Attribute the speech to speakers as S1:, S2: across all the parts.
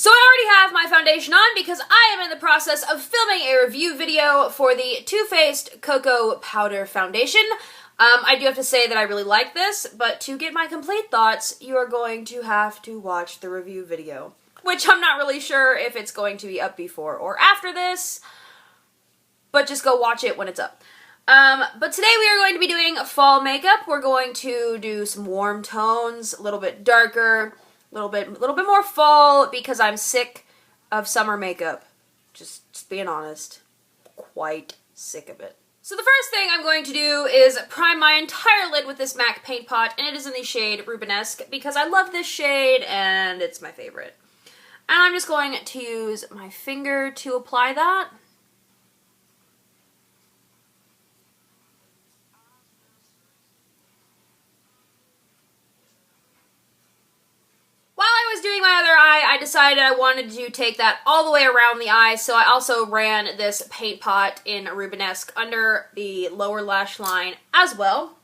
S1: So I already have my foundation on because I am in the process of filming a review video for the Too Faced Cocoa Powder Foundation. I do have to say that I really like this, but to get my complete thoughts, you are going to have to watch the review video, which I'm not really sure if it's going to be up before or after this, but just go watch it when it's up. But today we are going to be doing fall makeup. We're going to do some warm tones, a little bit darker, a little bit more fall because I'm sick of summer makeup. Just being honest, quite sick of it. So the first thing I'm going to do is prime my entire lid with this MAC paint pot, and it is in the shade Rubenesque because I love this shade and it's my favorite. And I'm just going to use my finger to apply that. Doing my other eye, I decided I wanted to take that all the way around the eye, so I also ran this paint pot in Rubenesque under the lower lash line as well.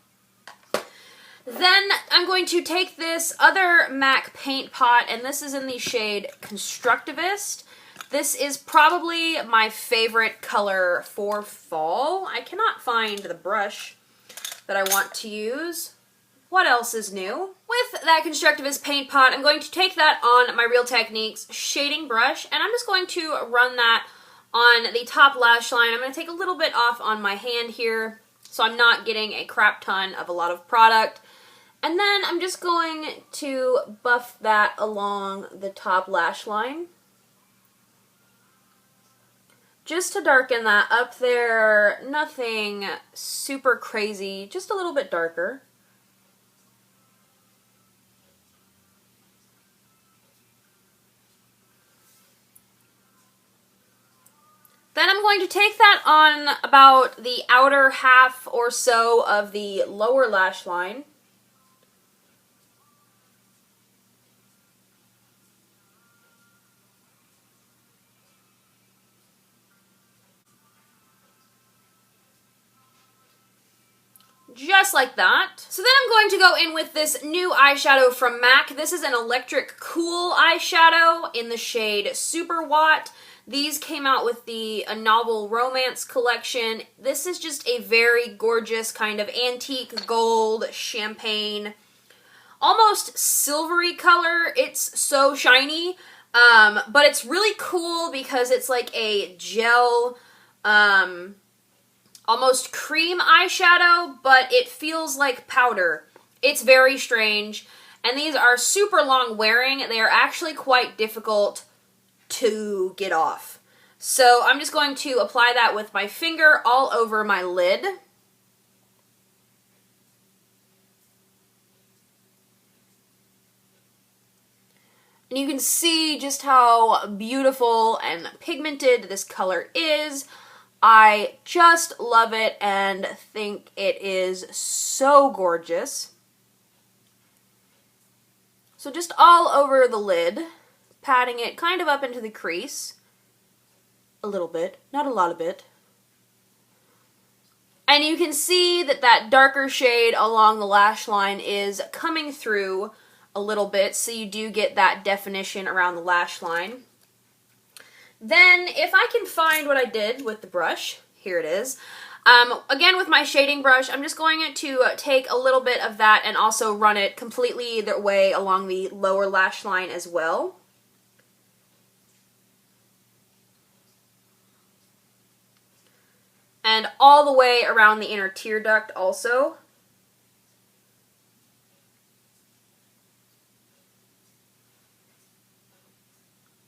S1: Then I'm going to take this other MAC paint pot, and this is in the shade Constructivist. This is probably my favorite color for fall. I cannot find the brush that I want to use. What else is new? With that Constructivist paint pot, I'm going to take that on my Real Techniques shading brush, and I'm just going to run that on the top lash line. I'm going to take a little bit off on my hand here, so I'm not getting a crap ton of a lot of product. And then I'm just going to buff that along the top lash line, just to darken that up there. Nothing super crazy, just a little bit darker. Then I'm going to take that on about the outer half or so of the lower lash line. Just like that. So then I'm going to go in with this new eyeshadow from MAC. This is an Electric Cool eyeshadow in the shade Super Watt. These came out with the A Novel Romance collection. This is just a very gorgeous kind of antique gold, champagne, almost silvery color. It's so shiny, but it's really cool because it's like a gel, almost cream eyeshadow, but it feels like powder. It's very strange, and these are super long wearing. They are actually quite difficult to get off. So I'm just going to apply that with my finger all over my lid. And you can see just how beautiful and pigmented this color is. I just love it and think it is so gorgeous. So just all over the lid, patting it kind of up into the crease. A little bit, not a lot of it. And you can see that that darker shade along the lash line is coming through a little bit, so you do get that definition around the lash line. Then, if I can find what I did with the brush, here it is. Again, with my shading brush, I'm just going to take a little bit of that and also run it completely the way along the lower lash line as well. And all the way around the inner tear duct also.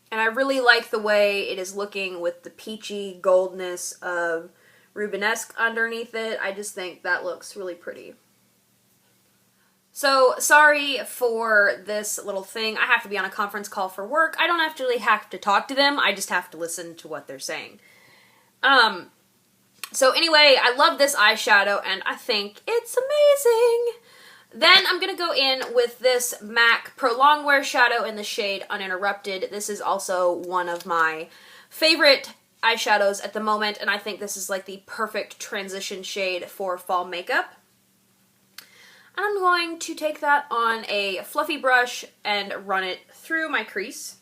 S1: And I really like the way it is looking with the peachy goldness of Rubenesque underneath it. I just think that looks really pretty. So, sorry for this little thing. I have to be on a conference call for work. I don't actually have to talk to them. I just have to listen to what they're saying. So anyway, I love this eyeshadow and I think it's amazing. Then I'm going to go in with this MAC Pro Longwear shadow in the shade Uninterrupted. This is also one of my favorite eyeshadows at the moment, and I think this is like the perfect transition shade for fall makeup. And I'm going to take that on a fluffy brush and run it through my crease.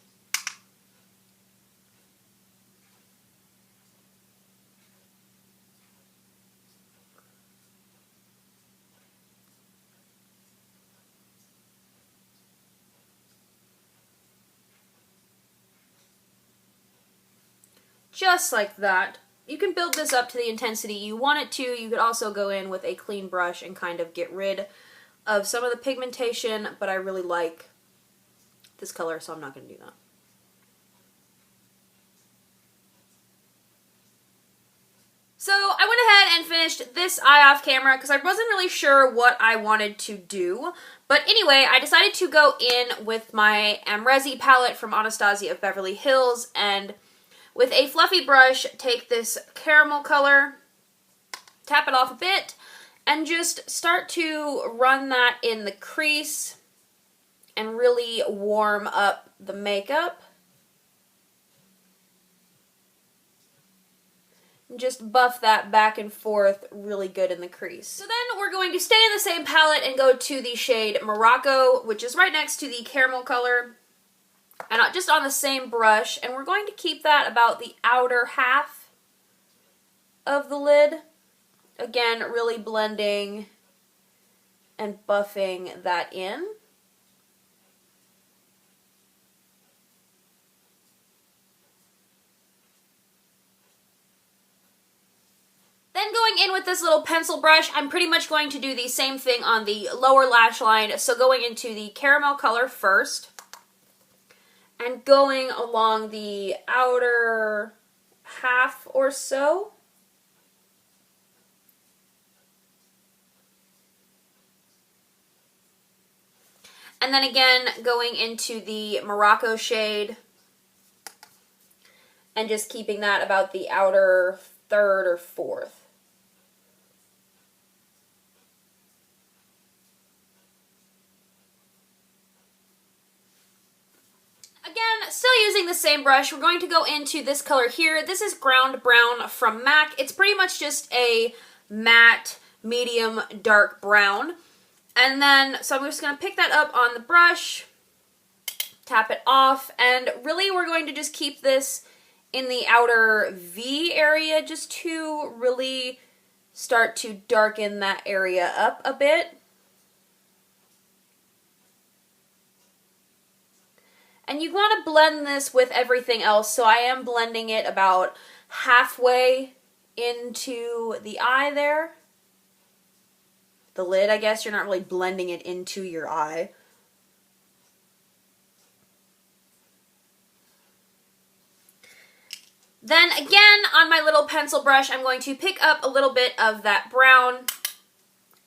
S1: just like that. You can build this up to the intensity you want it to. You could also go in with a clean brush and kind of get rid of some of the pigmentation, but I really like this color, so I'm not going to do that. So I went ahead and finished this eye off camera because I wasn't really sure what I wanted to do. But anyway, I decided to go in with my Amrezy palette from Anastasia of Beverly Hills, and with a fluffy brush, take this caramel color, tap it off a bit, and just start to run that in the crease and really warm up the makeup. Just buff that back and forth really good in the crease. So then we're going to stay in the same palette and go to the shade Morocco, which is right next to the caramel color, and just on the same brush, and we're going to keep that about the outer half of the lid. Again, really blending and buffing that in. Then going in with this little pencil brush, I'm pretty much going to do the same thing on the lower lash line. So going into the caramel color first, and going along the outer half or so. And then again, going into the Morocco shade, and just keeping that about the outer third or fourth. Again, still using the same brush, we're going to go into this color here. This is Ground Brown from MAC. It's pretty much just a matte, medium, dark brown. And then, so I'm just going to pick that up on the brush, tap it off, and really we're going to just keep this in the outer V area just to really start to darken that area up a bit. And you want to blend this with everything else, so I am blending it about halfway into the eye there. The lid, I guess. You're not really blending it into your eye. Then again, on my little pencil brush, I'm going to pick up a little bit of that brown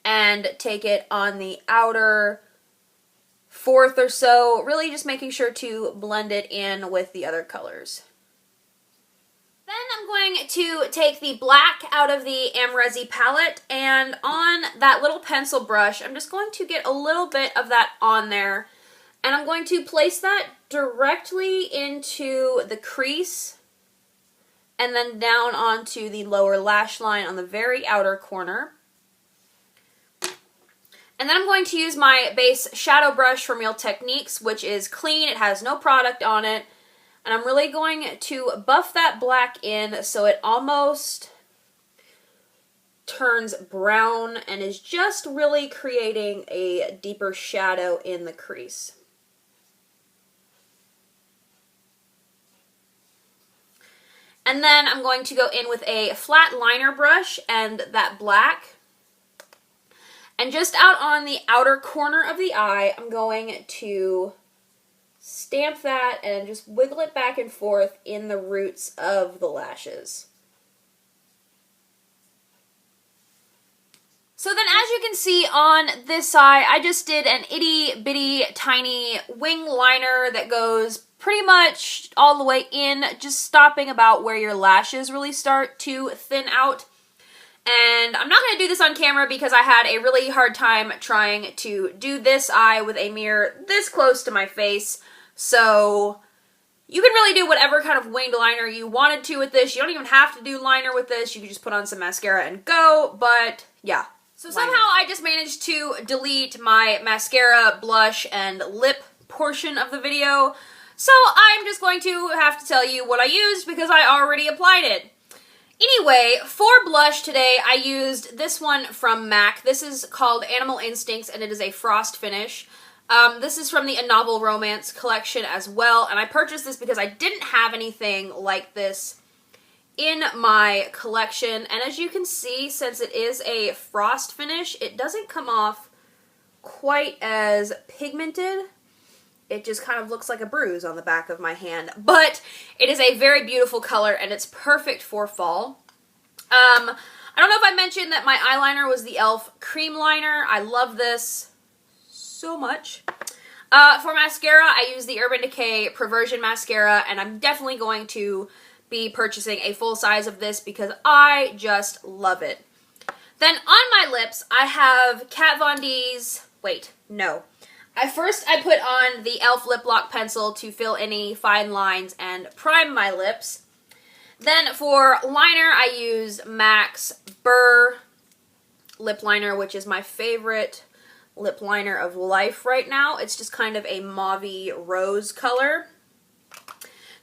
S1: and take it on the outer fourth or so, really just making sure to blend it in with the other colors. Then I'm going to take the black out of the Amrezy palette, and on that little pencil brush, I'm just going to get a little bit of that on there, and I'm going to place that directly into the crease and then down onto the lower lash line on the very outer corner. And then I'm going to use my base shadow brush from Real Techniques, which is clean, it has no product on it. And I'm really going to buff that black in so it almost turns brown and is just really creating a deeper shadow in the crease. And then I'm going to go in with a flat liner brush and that black. And just out on the outer corner of the eye, I'm going to stamp that and just wiggle it back and forth in the roots of the lashes. So then as you can see on this eye, I just did an itty bitty tiny wing liner that goes pretty much all the way in, just stopping about where your lashes really start to thin out. And I'm not going to do this on camera because I had a really hard time trying to do this eye with a mirror this close to my face. So you can really do whatever kind of winged liner you wanted to with this. You don't even have to do liner with this. You can just put on some mascara and go. But yeah. So somehow I just managed to delete my mascara, blush, and lip portion of the video. So I'm just going to have to tell you what I used because I already applied it. Anyway, for blush today, I used this one from MAC. This is called Animal Instincts, and it is a frost finish. This is from the A Novel Romance collection as well, and I purchased this because I didn't have anything like this in my collection. And as you can see, since it is a frost finish, it doesn't come off quite as pigmented. It just kind of looks like a bruise on the back of my hand. But it is a very beautiful color, and it's perfect for fall. I don't know if I mentioned that my eyeliner was the e.l.f. Cream Liner. I love this so much. For mascara, I use the Urban Decay Perversion Mascara, and I'm definitely going to be purchasing a full size of this because I just love it. Then on my lips, I have Kat Von D's, wait, no. I put on the e.l.f. Lip Lock Pencil to fill any fine lines and prime my lips. Then for liner, I use MAC's Burr Lip Liner, which is my favorite lip liner of life right now. It's just kind of a mauve-y rose color.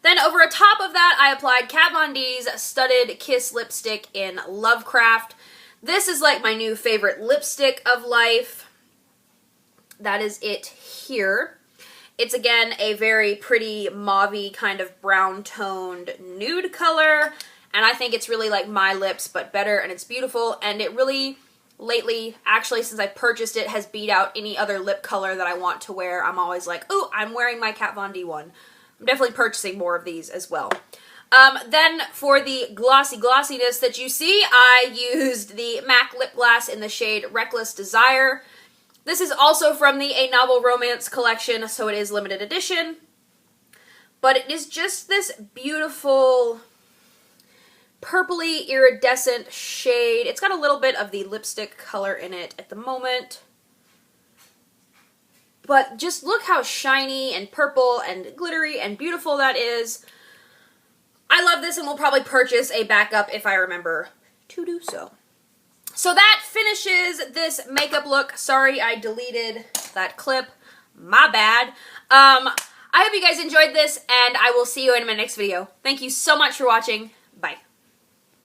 S1: Then over top of that, I applied Kat Von D's Studded Kiss Lipstick in Lovecraft. This is like my new favorite lipstick of life. That is it here. It's again a very pretty mauve-y kind of brown toned nude color. And I think it's really like my lips, but better, and it's beautiful. And it really, lately, actually since I purchased it, has beat out any other lip color that I want to wear. I'm always like, oh, I'm wearing my Kat Von D one. I'm definitely purchasing more of these as well. Then for the glossy glossiness that you see, I used the MAC Lip Glass in the shade Reckless Desire. This is also from the A Novel Romance collection, so it is limited edition. But it is just this beautiful purpley iridescent shade. It's got a little bit of the lipstick color in it at the moment. But just look how shiny and purple and glittery and beautiful that is. I love this and will probably purchase a backup if I remember to do so. So that finishes this makeup look. Sorry I deleted that clip. My bad. I hope you guys enjoyed this, and I will see you in my next video. Thank you so much for watching.